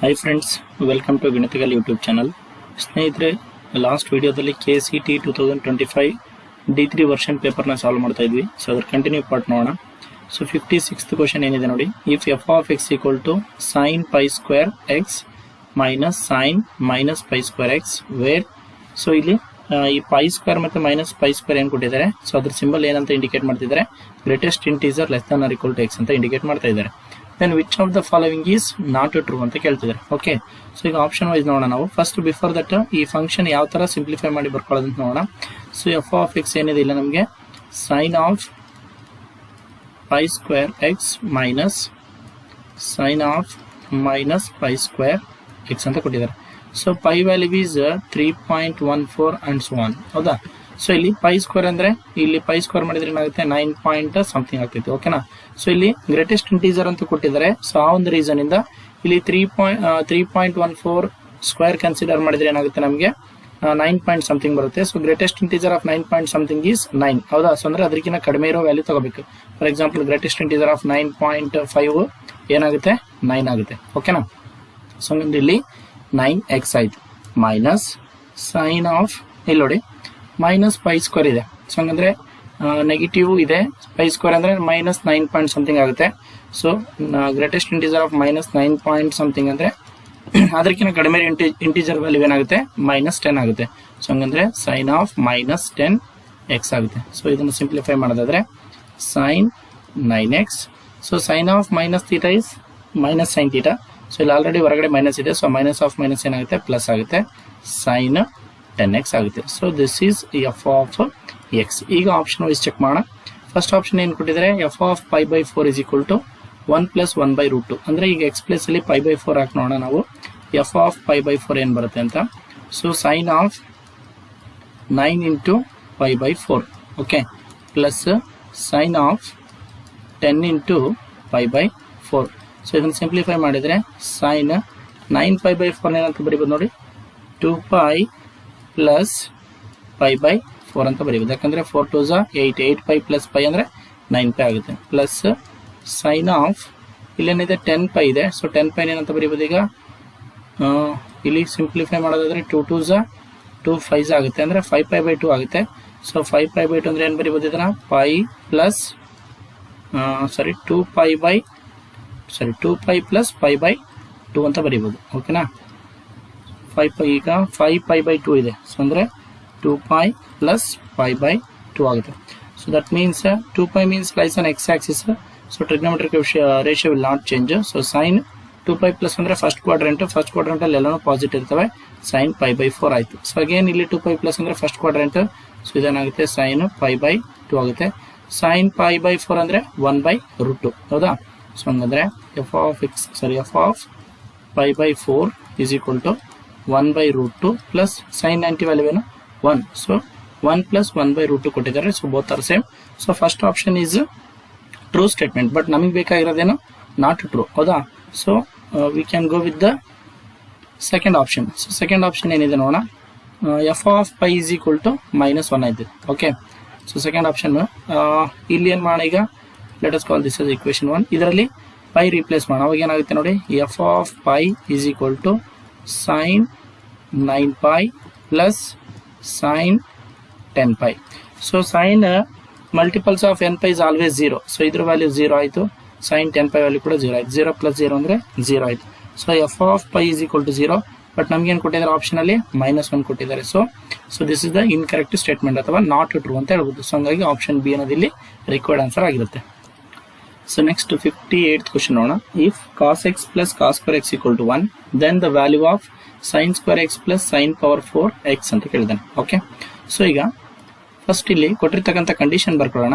Hi friends, welcome to Ganitigal YouTube channel. ಸ್ನೇಹಿತರೆ, last ವಿಡಿಯೋದಲ್ಲಿ KCT 2025 D3 version ಪೇಪರ್ನ solve ಮಾಡ್ತಾ ಇದ್ವಿ. ಸೊ ಅದರ ಕಂಟಿನ್ಯೂ ಪಾರ್ಟ್ ನೋಡೋಣ. ಸೊ 56th ಕ್ವಶನ್ ಏನಿದೆ ನೋಡಿ. If f of x equal to sin pi square x minus sin minus pi square x where so ಇಲ್ಲಿ ಈ ಪೈ ಸ್ಕ್ವೇರ್ ಮತ್ತೆ ಮೈನಸ್ ಪೈ ಸ್ಕ್ವೇರ್ ಏನು ಕೊಟ್ಟಿದ್ದಾರೆ. ಸೊ ಅದ್ರ ಸಿಂಬಲ್ ಏನಂತ ಇಂಡಿಕೇಟ್ ಮಾಡ್ತಿದ್ದಾರೆ, greatest integer less than or equal to x ಅಂತ indicate ಮಾಡ್ತಾ ಇದ್ದಾರೆ. Then which of the following is not true ಅಂತ ಕೇಳ್ತಿದ್ದಾರೆ. ಓಕೆ, ಸೊ ಈಗ ಆಪ್ಷನ್ ವೈಸ್ ನೋಡೋಣ ನಾವು. ಫಸ್ಟ್ ಬಿಫೋರ್ ದಟ್ ಈ ಫಂಕ್ಷನ್ ಯಾವ ತರ ಸಿಂಪ್ಲಿಫೈ ಮಾಡಿ ಬರ್ಕೊಳ್ಳೋದಂತ ನೋಡೋಣ. ಸೊ ಎಫ್ ಆಫ್ ಎಕ್ಸ್ ಏನಿದೆ ಇಲ್ಲ ನಮಗೆ sine of pi square x minus sine of minus pi square X ಅಂತ ಕೊಟ್ಟಿದ್ದಾರೆ. So pi value is 3.14 and so on. ಹೌದಾ? ಸೊ ಇಲ್ಲಿ ಪೈ ಸ್ಕ್ವೇರ್ ಅಂದ್ರೆ ಇಲ್ಲಿ ಪೈ ಸ್ಕ್ವೇರ್ ಮಾಡಿದ್ರೆ ಏನಾಗುತ್ತೆ 9 ಪಾಯಿಂಟ್ ಸಮಥಿಂಗ್ ಆಗ್ತೈತಿ. ಓಕೆನಾ? ಸೊ ಇಲ್ಲಿ ಗ್ರೇಟೆಸ್ಟ್ ಇಂಟೀಜರ್ ಅಂತ ಕೊಟ್ಟಿದ್ದಾರೆ. ಸೊ ಆ ಒಂದು ರೀಸನ್ ಇಂದ ಇಲ್ಲಿ 3.14 ಸ್ಕ್ವೇರ್ ಕನ್ಸಿಡರ್ ಮಾಡಿದ್ರೆ ಏನಾಗುತ್ತೆ ನಮಗೆ 9 ಪಾಯಿಂಟ್ ಸಮಥಿಂಗ್ ಬರುತ್ತೆ. So greatest integer of 9 point something is 9. ಹೌದಾ? ಸೊ ಅಂದ್ರೆ ಅದಕ್ಕಿಂತ ಕಡಿಮೆ ಇರೋ ವ್ಯಾಲ್ಯೂ ತಗೋಬೇಕು. For example greatest integer of 9.5 ಏನಾಗುತ್ತೆ 9 ಆಗುತ್ತೆ. ಓಕೆನಾ? ಸೊ ಇಲ್ಲಿ 9x ಆಯ್ತು ಮೈನಸ್ ಸೈನ್ ಆಫ್ ಇಲ್ಲಿ ನೋಡಿ ಮೈನಸ್ ಪೈ ಸ್ಕ್ವೇರ್ ಇದೆ. ಸೊ ಹಂಗಂದ್ರೆ ನೆಗೆಟಿವ್ ಇದೆ, ಪೈ ಸ್ಕ್ವೇರ್ ಅಂದ್ರೆ ಮೈನಸ್ 9 ಪಾಯಿಂಟ್ ಸಮಥಿಂಗ್ ಆಗುತ್ತೆ. So greatest integer of minus 9 point something ಅಂದ್ರೆ ಅದಕ್ಕಿಂತ ಕಡಿಮೆ ಇಂಟೀಜರ್ ವ್ಯಾಲ್ಯೂ ಏನಾಗುತ್ತೆ -10 ಆಗುತ್ತೆ. ಸೊ ಹಂಗಂದ್ರೆ ಸೈನ್ ಆಫ್ -10x ಆಗುತ್ತೆ. ಸೊ ಇದನ್ನು ಸಿಂಪ್ಲಿಫೈ ಮಾಡೋದಾದ್ರೆ sine 9x. So sine of minus theta is minus sine theta. So ಇಲ್ಲಿ ಆಲ್ರೆಡಿ ಹೊರಗಡೆ ಮೈನಸ್ ಇದೆ. ಸೊ ಮೈನಸ್ ಆಫ್ ಮೈನಸ್ ಏನಾಗುತ್ತೆ ಪ್ಲಸ್ ಆಗುತ್ತೆ, ಸೈನ್ 10x ಆಗುತ್ತೆ. So this is f of x. ಈಗ ಆಪ್ಷನ್ ವೈಸ್ ಚೆಕ್ ಮಾಡೋಣ. First option ಏನು ಕೊಟ್ಟಿದ್ದಾರೆ, f of pi by 4 is equal to 1 plus 1/√2. ಅಂದ್ರೆ ಈಗ ಎಕ್ಸ್ ಪ್ಲೇಸ್ ಅಲ್ಲಿ ಪೈ ಬೈ 4 ಹಾಕಿ ನೋಡೋಣ ನಾವು. ಎಫ್ ಆಫ್ ಪೈ ಬೈ 4 ಏನು ಬರುತ್ತೆ ಅಂತ. So sine of 9 into pi by 4 okay plus sine of 10 into pi by 4. So ಇದನ್ನು ಸಿಂಪ್ಲಿಫೈ ಮಾಡಿದರೆ ಸೈನ್ 9 ಪೈ ಬೈ 4 ಏನಂತ ಬರೀಬೋದು ನೋಡಿ, 2 ಪೈ ಪ್ಲಸ್ ಪೈ ಬೈ 4 ಅಂತ ಬರೀಬೋದು. ಯಾಕಂದರೆ 4 2 8, 8 ಪೈ ಪ್ಲಸ್ ಪೈ ಅಂದರೆ 9 ಪೈ ಆಗುತ್ತೆ. ಪ್ಲಸ್ ಸೈನ್ ಆಫ್ ಇಲ್ಲೇನಿದೆ 10 ಪೈ ಇದೆ. ಸೊ 10 ಪೈ ಏನಂತ ಬರೀಬೋದು. ಈಗ ಇಲ್ಲಿ ಸಿಂಪ್ಲಿಫೈ ಮಾಡೋದಾದರೆ 2 2 2 5 ಆಗುತ್ತೆ, ಅಂದರೆ 5 ಪೈ ಬೈ 2 ಆಗುತ್ತೆ. ಸೊ 5 ಪೈ ಬೈ 2 ಅಂದರೆ ಏನು ಬರೀಬೋದು ಇದನ್ನು pi plus 2 pi plus pi by 2 ಅಂತ ಬರೀಬೋದು. ಓಕೆನಾ? 5 ಪೈ ಈಗ 5 ಪೈ ಬೈ 2 ಇದೆ. ಸೊ ಅಂದರೆ 2 ಪೈ ಪ್ಲಸ್ ಪೈ ಬೈ 2 ಆಗುತ್ತೆ. So that means 2 pi means lies on x axis. So trigonometric ratio will not change. So sine 2 pi plus ಅಂದರೆ first ಕ್ವಾಡ್ರೆಂಟಲ್ಲಿ ಎಲ್ಲನೂ positive ಇರ್ತವೆ. ಸೈನ್ ಪೈ ಬೈ 4 ಆಯಿತು. So again ಇಲ್ಲಿ 2 pi plus ಅಂದರೆ first quadrant. So ಇದೇನಾಗುತ್ತೆ sine pi by 2 ಆಗುತ್ತೆ. Sign pi by 4 ಅಂದರೆ 1/√2. ಹೌದಾ? ಸೊ ಹಂಗಂದ್ರೆ f of pi by 4 is equal to 1/√2 plus sine 90 value ಏನು 1. ಸೊ 1 ಪ್ಲಸ್ 1/√2 ಕೊಟ್ಟಿದ್ದಾರೆ. So both are same. So first option is true statement, but ನಮಗೆ ಬೇಕಾಗಿರೋದೇನು not true. ಹೌದಾ? So we can go with the second option. So second option ಏನಿದೆ ನೋಡೋಣ. F of pi is equal to -1 ಆಯ್ತು. Okay, so second option ಇಲ್ಲಿ ಏನು ಮಾಡೋಣ ಈಗ, let us call this as equation 1. ಇದರಲ್ಲಿ ಪೈ ರೀಪ್ಲೇಸ್ ಮಾಡೋಣ. ಅವಾಗ ಏನಾಗುತ್ತೆ ನೋಡಿ, f of pi is equal to sine 9 pi plus sine 10 pi. So sine multiples of n pi is always 0. So ಇದ್ರ ವ್ಯಾಲ್ಯೂ 0 ಆಯಿತು. ಸೈನ್ 10 ಪೈ ವ್ಯಾಲ್ಯೂ ಕೂಡ 0 ಆಯಿತು. 0 plus 0 ಅಂದರೆ 0 ಆಯಿತು. So F of pi is equal to 0. But ನಮ್ಗೆ ಏನು ಕೊಟ್ಟಿದ್ದಾರೆ ಆಪ್ಷನಲ್ಲಿ -1 ಕೊಟ್ಟಿದ್ದಾರೆ. So this is the incorrect statement ಅಥವಾ ನಾಟ್ ಟ್ರೂ ಅಂತ ಹೇಳ್ಬೋದು. ಸೊ ಹಂಗಾಗಿ ಆಪ್ಷನ್ ಬಿ ಅನ್ನೋದು ಇಲ್ಲಿ ರಿಕ್ವೈರ್ಡ್ ಆನ್ಸರ್ ಆಗಿರುತ್ತೆ. ಸೊ ನೆಕ್ಸ್ಟ್ 58th ಕ್ವಶನ್ ನೋಡೋಣ. If cos X plus cos square X equal to 1 then the value of sine square X plus sine power 4 X ಅಂತ ಕೇಳಿದ್ದಾನೆ. Okay, so ಈಗ first ಇಲ್ಲಿ ಕೊಟ್ಟಿರ್ತಕ್ಕಂಥ condition ಬರ್ಕೊಳ್ಳೋಣ.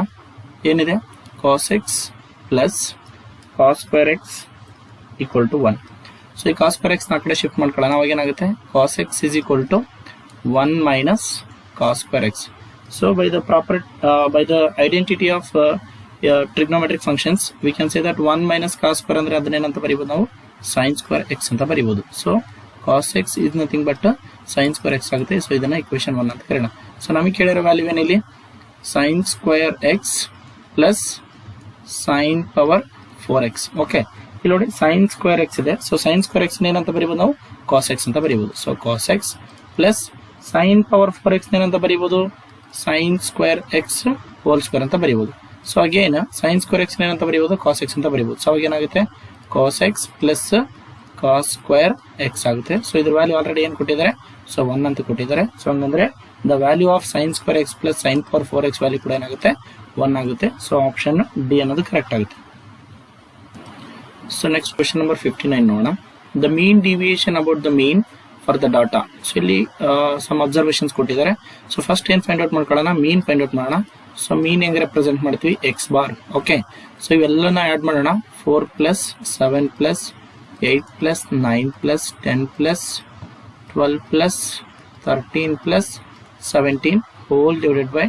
ಏನಿದೆ, cos X plus cos square X equal to 1. So ಈ cos square X ನ ಕಡೆ ಶಿಫ್ಟ್ ಮಾಡ್ಕೊಳ್ಳೋಣ. ಅವಾಗ ಏನಾಗುತ್ತೆ, cos X is equal to 1 minus cos square X. So by the identity of trigonometric functions we can say that 1 minus cos square ಅಂದ್ರೆ ಅದನ್ನೇನಂತ ಬರೀಬೋದು ನಾವು ಸೈನ್ ಸ್ಕ್ವೇರ್ ಎಕ್ಸ್ ಅಂತ ಬರೀಬೋದು. So cos X is nothing but sine square X ಆಗುತ್ತೆ. So ಇದನ್ನ equation 1 ಅಂತ ಕರೆಯೋಣ. ಸೊ ನಮಗೆ ಕೇಳಿರೋ ವ್ಯಾಲ್ಯೂ ಏನಿಲ್ಲಿ sine square X plus sine power 4x. Okay, ಇಲ್ಲಿ ನೋಡಿ sin ಸ್ಕ್ವೇರ್ ಎಕ್ಸ್ ಇದೆ. ಸೊ sin ಸ್ಕ್ವೇರ್ ಎಕ್ಸ್ ಏನಂತ ಬರೀಬಹುದು ನಾವು cos x ಅಂತ ಬರೀಬಹುದು. So cos x plus sin power 4x ಏನಂತ ಬರೀಬಹುದು sin square X whole square ಅಂತ ಬರೀಬಹುದು. So again sin square X ಏನಂತ ಬರೀಬಹುದು cos x ಅಂತ ಬರೀಬಹುದು. ಸೊ ಅವಾಗ ಏನಾಗುತ್ತೆ cos x plus cos square X ಆಗುತ್ತೆ. ಸೊ ಇದ್ರ ವ್ಯಾಲ್ಯೂ ಆಲ್ರೆಡಿ ಏನು ಕೊಟ್ಟಿದ್ದಾರೆ, ಸೊ 1 ಅಂತ ಕೊಟ್ಟಿದ್ದಾರೆ. ಸೊ ಹಂಗಂದ್ರೆ the value of sin square X plus sin power 4x value ಕೂಡ ಏನಾಗುತ್ತೆ 1 ಆಗುತ್ತೆ. ಸೊ ಆಪ್ಷನ್ ಡಿ ಅನ್ನೋದು ಕರೆಕ್ಟ್ ಆಗುತ್ತೆ. ಸೊ ನೆಕ್ಸ್ಟ್ ಕ್ವೆಶ್ಚನ್ ನಂಬರ್ 59 ನೋಡೋಣ. The mean deviation about the mean for the data. So ಇಲ್ಲಿ ಸಮ್ ಅಬ್ಸರ್ವೇಷನ್ಸ್ ಕೊಟ್ಟಿದ್ದಾರೆ. So first ಏನ್ find out ಮಾಡ್ಕೊಳ್ಳೋಣ, ಮೀನ್ ಫೈಂಡ್ ಔಟ್ ಮಾಡೋಣ. ಸೊ ಮೀನ್ ಹೆಂಗೆ ರೆಪ್ರೆಸೆಂಟ್ ಮಾಡ್ತೀವಿ ಎಕ್ಸ್ ಬಾರ್. ಓಕೆ, ಸೊ ಇವೆಲ್ಲನ ಆಡ್ ಮಾಡೋಣ. 4 plus 7 plus 8 plus 9 plus 10 plus 12 plus 13 plus 17 whole divided by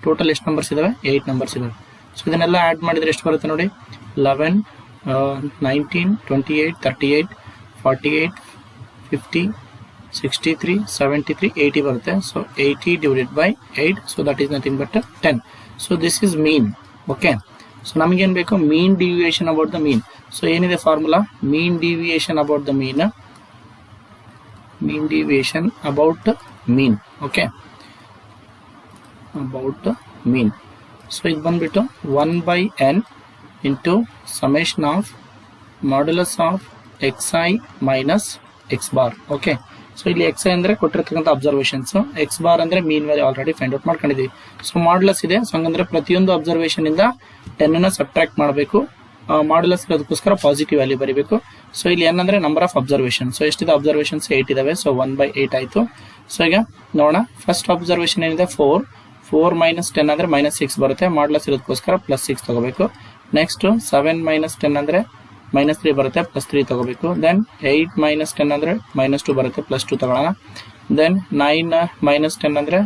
total ಎಷ್ಟು ನಂಬರ್ಸ್ ಇದಾವೆ 8 ನಂಬರ್ಸ್ ಇದಾವೆ. ಸೊ ಇದನ್ನೆಲ್ಲ ಆಡ್ ಮಾಡಿದ್ರೆ ಎಷ್ಟು ಬರುತ್ತೆ ನೋಡಿ, 11 19 28 38 48 50 63 73 80 ಬರುತ್ತೆ. So 80 divided by 8, so that is nothing but 10. So this is mean. Okay, so ನಮಗೇನು ಬೇಕು, mean deviation about the mean. So ಏನಿದೆ formula, mean deviation about the mean, mean deviation about mean. Okay, about mean. So ಇದು ಬಂದ್ಬಿಟ್ಟು 1/n into summation of modulus of xi minus x bar. Okay, so ಇಲ್ಲಿ xi ಅಂದ್ರೆ ಕೊಟ್ಟಿರ್ತಕ್ಕಂಥ observations, x bar ಅಂದ್ರೆ mean value already find out ಮಾಡ್ಕೊಂಡಿದ್ದೀವಿ. So modulus ಇದೆ, so ಹಂಗಂದ್ರೆ ಪ್ರತಿಯೊಂದು ಅಬ್ಸರ್ವೇಷನ್ ಇಂದ 10 ಅನ್ನ ಸಬ್ಟ್ರಾಕ್ಟ್ ಮಾಡಬೇಕು. ಮಾಡ್ಯುಲಸ್ ಇರೋದಕ್ಕೋಸ್ಕರ ಪಾಸಿಟಿವ್ ವ್ಯಾಲ್ಯೂ ಬರೀಬೇಕು. ಸೊ ಇಲ್ಲಿ n ಅಂದ್ರೆ ನಂಬರ್ ಆಫ್ ಅಬ್ಸರ್ವೇಷನ್. ಸೊ ಎಷ್ಟಿದೆ ಅಬ್ಸರ್ವೇಷನ್ಸ್ 8 ಇದಾವೆ. ಸೊ 1/8 ಆಯ್ತು. ಸೊ ಈಗ ನೋಡೋಣ, ಫಸ್ಟ್ ಅಬ್ಸರ್ವೇಷನ್ ಏನಿದೆ 4 ಮೈನಸ್ 10 ಅಂದ್ರೆ -6 ಬರುತ್ತೆ. ಮಾಡ್ಯುಲಸ್ ಇರೋದಕ್ಕೋಸ್ಕರ +6 ತಗೋಬೇಕು. ನೆಕ್ಸ್ಟ್ 7 ಮೈನಸ್ 10 ಅಂದ್ರೆ -3 ಬರುತ್ತೆ, +3 ತಗೋಬೇಕು. ದೆನ್ 8 ಮೈನಸ್ 10 ಅಂದ್ರೆ -2 ಬರುತ್ತೆ, +2 ತಗೊಳ್ಳೋಣ. ದೆನ್ 9 ಮೈನಸ್ 10 ಅಂದ್ರೆ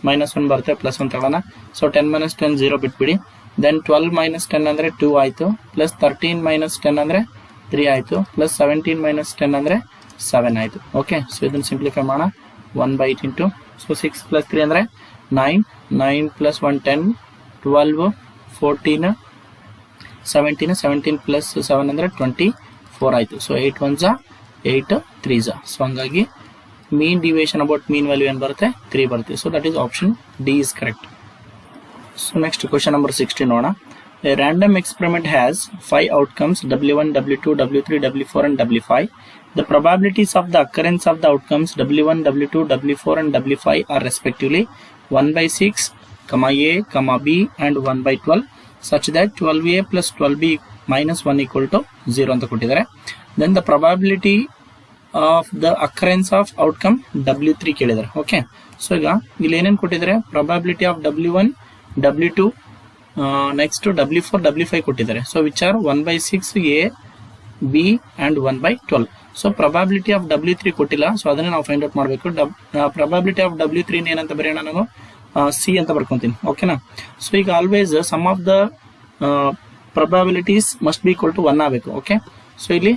-1 ಬರುತ್ತೆ, +1 ತಗೊಳ್ಳೋಣ. ಸೊ 10 ಮೈನಸ್ 10 0 ಬಿಟ್ಬಿಡಿ. ದೆನ್ 12 ಮೈನಸ್ 10 ಅಂದ್ರೆ 2 ಆಯ್ತು, ಪ್ಲಸ್ 13 ಮೈನಸ್ 10 ಅಂದ್ರೆ 3 ಆಯ್ತು, ಪ್ಲಸ್ 17 ಮೈನಸ್ 10 ಅಂದ್ರೆ 7 ಆಯ್ತು. ಓಕೆ, ಸೊ ಇದನ್ನು ಸಿಂಪ್ಲಿಫೈ ಮಾಡೋಣ. 1/8 ಇಂಟು, ಸೊ 6 ಪ್ಲಸ್ 3 ಅಂದ್ರೆ 9, 9 ಪ್ಲಸ್ 1 10, 12 14 17, 17 ಪ್ಲಸ್ 7 ಅಂದ್ರೆ 24 ಆಯ್ತು. So 8 1s 8 3s. ಸೊ ಹಂಗಾಗಿ ಮೀನ್ ಡಿವಿಯೇಷನ್ ಅಬೌಟ್ ಮೀನ್ ವ್ಯಾಲ್ಯೂ ಏನು ಬರುತ್ತೆ 3 ಬರುತ್ತೆ. So that is option D is correct. So next question number 16 ನೋಡೋಣ. A random experiment has 5 outcomes W1, W2, W3, W4 and W5. The probabilities of the occurrence of the outcomes W1, W2, W4 and W5 are respectively 1/6, A, B and 1/12 such that 12A plus 12B minus 1 equal to 0 ಅಂತ ಕೊಟ್ಟಿದ್ದಾರೆ. Then the probability of the occurrence of outcome W3 ಕೇಳಿದ್ದಾರೆ. Okay, so ಈಗ ಇಲ್ಲಿ ಏನೇನು ಕೊಟ್ಟಿದ್ದಾರೆ, probability of W1, W2, next W4, W5 ಕೊಟ್ಟಿದ್ದಾರೆ. So which are 1/6 A, B and 1/12. So probability of W3 ಕೊಟ್ಟಿಲ್ಲ, so ಅದನ್ನ ನಾವು ಫೈಂಡ್ ಔಟ್ ಮಾಡಬೇಕು. ಪ್ರೊಬಾಬಿಲಿಟಿ ಆಫ್ W3 ಏನಂತ ಬರೆಯೋಣ, ನಾನು ಸಿ ಅಂತ ಬರ್ಕೊಂತೀನಿ. ಓಕೆನಾ. ಸೊ ಈಗ always sum of the probabilities must be equal to 1 ಆಗಬೇಕು. ಓಕೆ, ಸೊ ಇಲ್ಲಿ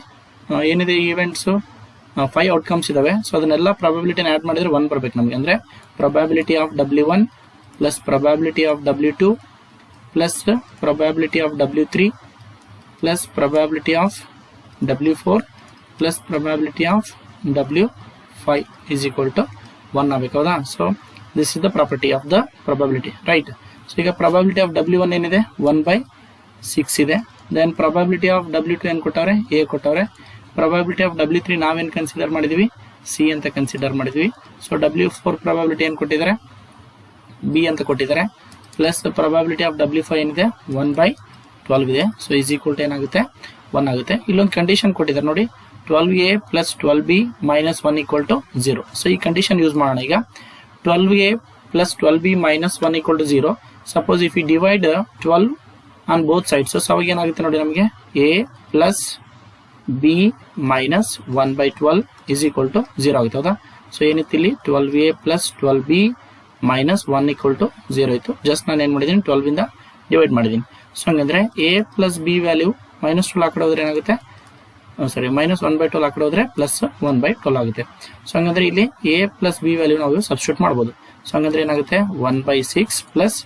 ಏನಿದೆ ಈವೆಂಟ್ಸ್ 5 ಔಟ್ಕಮ್ಸ್ ಇದಾವೆ. ಸೊ ಅದನ್ನೆಲ್ಲ ಪ್ರೊಬಾಬಿಲಿಟಿನ ಆಡ್ ಮಾಡಿದ್ರೆ 1 ಬರ್ಬೇಕು ನಮಗೆ. ಅಂದ್ರೆ probability of W1 plus probability of W2 plus probability of W3 plus probability of W4 plus probability of W5 is equal to 1 ಆಗಬೇಕು. ಹೌದಾ. So this is the property of the probability, right. So ಈಗ probability of W1 ಏನಿದೆ 1/6 ಇದೆ. Then probability of W2 ಏನು ಕೊಟ್ಟವ್ರೆ, A ಕೊಟ್ಟವ್ರೆ. Probability of W3 ನಾವೇನು consider ಮಾಡಿದ್ವಿ, ಸಿ ಅಂತ ಕನ್ಸಿಡರ್ ಮಾಡಿದ್ವಿ. ಸೊ W4 ಪ್ರೊಬಾಬಿಲಿಟಿ ಏನು ಕೊಟ್ಟಿದ್ದಾರೆ, ಬಿ ಅಂತ ಕೊಟ್ಟಿದ್ದಾರೆ. ಪ್ಲಸ್ ಪ್ರೊಬಾಬಿಲಿಟಿ ಆಫ್ W5 ಏನಿದೆ 1/12 ಇದೆ. ಸೊ ಈಸ್ ಈಕ್ವಲ್ ಟು ಏನಾಗುತ್ತೆ 1 ಆಗುತ್ತೆ. ಇಲ್ಲೊಂದು ಕಂಡೀಷನ್ ಕೊಟ್ಟಿದ್ದಾರೆ ನೋಡಿ, 12A plus 12B minus 1 equal to 0. So ಈ ಕಂಡೀಷನ್ ಯೂಸ್ ಮಾಡೋಣ. ಈಗ 12A plus 12B minus 1 equal to 0. Suppose if you divide 12 on both sides, so ಅವಾಗ ಏನಾಗುತ್ತೆ ನೋಡಿ, ನಮಗೆ A plus B minus 1/12 is equal to 0 ಆಗುತ್ತೆ. ಹೌದಾ. ಸೊ ಏನಿತ್ತು ಇಲ್ಲಿ 12A plus 12B minus 1 equal to 0 ಇತ್ತು. ಜಸ್ಟ್ ನಾನು ಏನು ಮಾಡಿದ್ದೀನಿ 12 ಇಂದ ಡಿವೈಡ್ ಮಾಡಿದ್ದೀನಿ. ಸೊ ಹಂಗಂದ್ರೆ A ಪ್ಲಸ್ B ವ್ಯಾಲ್ಯೂ -12 ಆ ಕಡೆ ಹೋದ್ರೆ ಏನಾಗುತ್ತೆ, ಸಾರಿ -1/12 ಆ ಕಡೆ ಹೋದ್ರೆ ಪ್ಲಸ್ 1/12 ಆಗುತ್ತೆ. ಸೊ ಹಂಗಂದ್ರೆ ಇಲ್ಲಿ A ಪ್ಲಸ್ B ವ್ಯಾಲ್ಯೂ ನಾವು ಸಬ್ಸ್ಟಿಟ್ಯೂಟ್ ಮಾಡ್ಬೋದು. ಸೊ ಹಂಗಂದ್ರೆ ಏನಾಗುತ್ತೆ 1/6 ಪ್ಲಸ್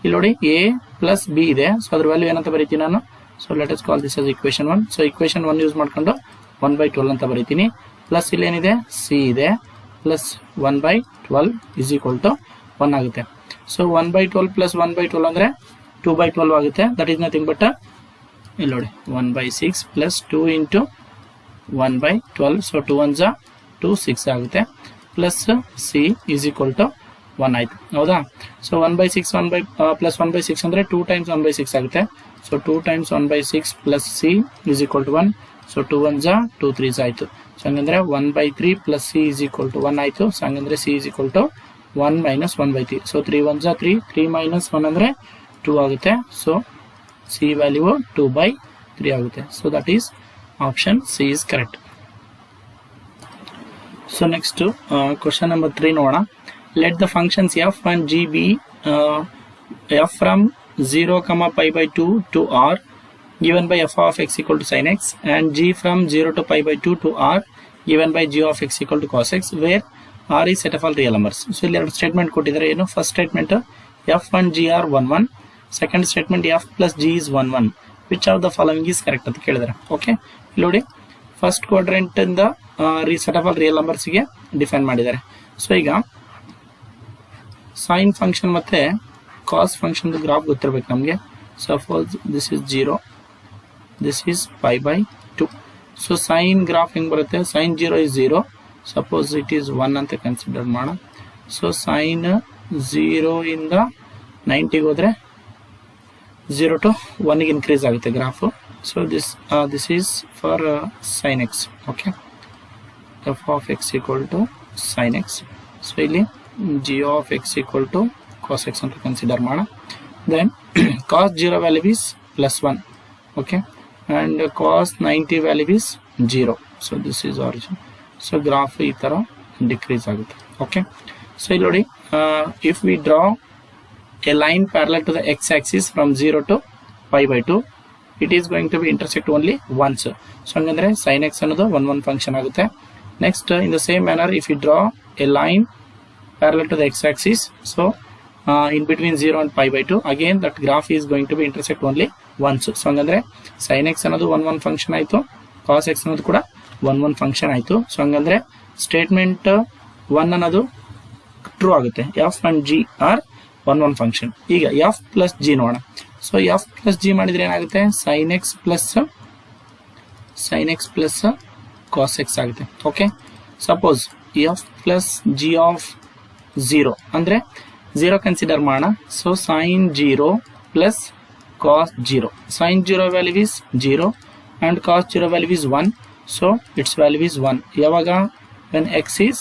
ಇಲ್ಲಿ ನೋಡಿ A ಪ್ಲಸ್ B ಇದೆ. ಸೊ ಅದ್ರ ವ್ಯಾಲ್ಯೂ ಏನಂತ ಬರೀತೀನಿ ನಾನು so let us call this as equation 1. So equation 1 use ಮಾಡ್ಕೊಂಡು 1/12 ಅಂತ ಬರೀತೀನಿ. ಪ್ಲಸ್ ಇಲ್ಲಿ ಏನಿದೆ ಸಿ ಇದೆ, ಪ್ಲಸ್ 1/12 is equal to 1 ಆಗುತ್ತೆ. ಸೊ 1/12 ಪ್ಲಸ್ 1/12 ಅಂದರೆ 2/12 ಆಗುತ್ತೆ. ದಟ್ ಈಸ್ ನಥಿಂಗ್ ಬಟ್ ಇಲ್ಲಿ ನೋಡಿ 1/6 ಪ್ಲಸ್ 2 ಇಂಟು 1/12. ಸೊ 2 1 2 6 ಆಗುತ್ತೆ. Plus C is equal to 1 ಆಯಿತು, ಹೌದಾ. ಸೊ 1/6 ಪ್ಲಸ್ 1/6 ಅಂದರೆ 2 ಟೈಮ್ಸ್ 1/6 ಆಗುತ್ತೆ. So 2 times 1/6 plus C is equal to 1. So 2 1 2 3 ಆಯಿತು. ಸೊ ಹಂಗಂದ್ರೆ 1/3 plus C is equal to 1 ಆಯಿತು. ಸೊ ಹಂಗಂದ್ರೆ C is equal to 1 minus 1/3. So 3 1 3, 3 minus 1 ಅಂದರೆ 2 ಆಗುತ್ತೆ. ಸೊ ಸಿ ವ್ಯಾಲ್ಯೂ 2/3 ಆಗುತ್ತೆ. So that is option C is correct. So next question number 3 ನೋಡೋಣ. Let the functions F and G B F from 0, π/2 to r given by f of x equal to sin x and g from 0 to π/2 to r given by g of x equal to cos x where r is set of all real numbers. So ಇಲ್ಲಿ ಎರಡು statement ಕೊಟ್ಟಿದ್ದಾರೆ. ಏನು first statement F and G are 1 1, second statement F plus G is 1 1. Which of the following is correct ಅಂತ ಕೇಳಿದ್ದಾರೆ. Okay, ಇಲ್ಲಿ ನೋಡಿ first quadrant ಇಂದ set of all real ನಂಬರ್ಸ್ಗೆ ಡಿಫೈನ್ ಮಾಡಿದ್ದಾರೆ. ಸೊ ಈಗ ಸೈನ್ ಫಂಕ್ಷನ್ ಮತ್ತೆ ಕಾಸ್ ಫಂಕ್ಷನ್ ಗ್ರಾಫ್ ಗೊತ್ತಿರಬೇಕು ನಮಗೆ. Suppose this is 0, this is π/2. So sine graph ಹೆಂಗೆ ಬರುತ್ತೆ? Sign 0 is 0, suppose it is 1 ಅಂತ ಕನ್ಸಿಡರ್ ಮಾಡೋಣ. ಸೊ ಸೈನ್ 0 ಇಂದ 90ಗೆ ಹೋದರೆ 0 to 1ಗೆ ಇನ್ಕ್ರೀಸ್ ಆಗುತ್ತೆ graph. So this is for sine X. Okay, F of X equal to sine X. So ಇಲ್ಲಿ G of X equal to cos X ಅಂತ consider ಮಾಡೋಣ. Then cos 0 value is +1. Okay, and cos 90 value is 0. So this is origin. So graph ಈ ತರ decrease ಆಗುತ್ತೆ. Okay, so ಇಲ್ಲಿ ನೋಡಿ if we draw a line parallel to the x axis from 0 to π/2 it is going to be intersect only once. So ಹಂಗಂದ್ರೆ sin x ಅನ್ನೋದು 1 1 function ಆಗುತ್ತೆ. Next in the same manner if you draw a line parallel to the x axis, so in between 0 and π/2 again that graph is going to be intersect only once. So ಹಂಗಂದ್ರೆ sin x ಅನ್ನೋದು 1 1 function ಆಯಿತು, cos x ಅನ್ನೋದು ಕೂಡ 1 1 function ಆಯಿತು. So ಹಂಗಂದ್ರೆ statement 1 ಅನ್ನೋದು true ಆಗುತ್ತೆ. F and G are 1 1 function. ಈಗ ಎಫ್ ಪ್ಲಸ್ ಜಿ ನೋಡೋಣ. ಸೊ ಎಫ್ ಪ್ಲಸ್ ಜಿ ಮಾಡಿದ್ರೆ ಏನಾಗುತ್ತೆ? sin x plus cos x ಆಗುತ್ತೆ. Okay, suppose f plus G of 0 ಅಂದರೆ 0 ಕನ್ಸಿಡರ್ ಮಾಡೋಣ. So sin 0 plus cos 0. sin 0 value is 0 and cos 0 value is 1. So its value is 1. ಯಾವಾಗ? when x is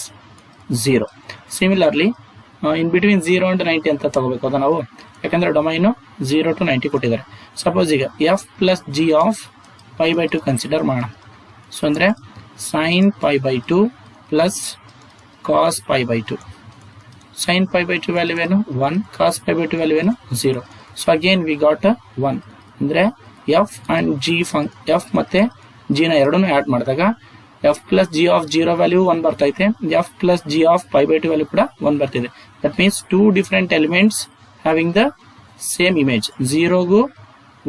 0. Similarly in between 0 and 90 ಅಂತ ತಗೋಬೇಕು ಅದು ನಾವು, ಯಾಕಂದ್ರೆ domain 0 to 90 ಕೊಟ್ಟಿದ್ದಾರೆ. Suppose ಈಗ f plus G of π/2 consider ಮಾಡೋಣ. ಸೊ ಅಂದರೆ sin π/2 plus cos π/2. sin π/2 value ಏನು? 1. cos π/2 ವ್ಯಾಲ್ಯೂ ಏನು? 0. So again we got 1. ಅಂದರೆ ಎಫ್ ಆ್ಯಂಡ್ ಜಿ ಎಫ್ ಮತ್ತು ಜಿನ ಎರಡನ್ನೂ ಆ್ಯಡ್ ಮಾಡಿದಾಗ F plus G of 0 value 1 ಬರ್ತೈತೆ, F plus G of π/2 value ಕೂಡ 1 ಬರ್ತಿದೆ. That means 2 different elements having the same image. 0ಗೂ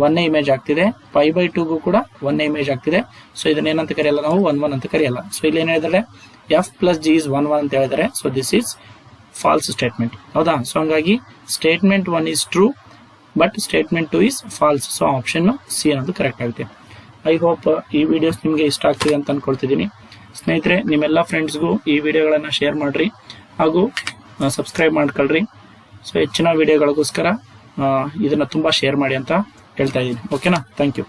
1 ಇಮೇಜ್ ಆಗ್ತಿದೆ, π/2ಗೂ ಕೂಡ 1 ಇಮೇಜ್ ಆಗ್ತಿದೆ. ಸೊ ಇದನ್ನೇನಂತ ಕರೆಯಲ್ಲ ನಾವು 1 1 ಅಂತ ಕರೆಯಲ್ಲ. ಸೊ ಇಲ್ಲಿ ಏನು ಹೇಳಿದರೆ ಎಫ್ ಪ್ಲಸ್ ಜಿ ಇಸ್ 1 1 ಅಂತ ಹೇಳಿದ್ದಾರೆ. So this is false statement, ಹೌದಾ. ಸೊ ಹಂಗಾಗಿ statement 1 is true but statement 2 is false. So option C ಅನ್ನೋದು ಕರೆಕ್ಟ್ ಆಗುತ್ತೆ. ಐ ಹೋಪ್ ಈ ವಿಡಿಯೋಸ್ ನಿಮಗೆ ಇಷ್ಟ ಆಗ್ತಿದೆ ಅಂತ ಅನ್ಕೊಳ್ತಿದ್ದೀನಿ. ಸ್ನೇಹಿತರೆ, ನಿಮ್ಮೆಲ್ಲ ಫ್ರೆಂಡ್ಸ್ಗೂ ಈ ವಿಡಿಯೋಗಳನ್ನು ಶೇರ್ ಮಾಡಿರಿ ಹಾಗೂ ಸಬ್ಸ್ಕ್ರೈಬ್ ಮಾಡ್ಕೊಳ್ರಿ. ಸೊ ಹೆಚ್ಚಿನ ವಿಡಿಯೋಗಳಿಗೋಸ್ಕರ ಇದನ್ನು ತುಂಬ ಶೇರ್ ಮಾಡಿ ಅಂತ ಹೇಳ್ತಾ ಇದ್ದೀನಿ. ಓಕೆನಾ? Thank you.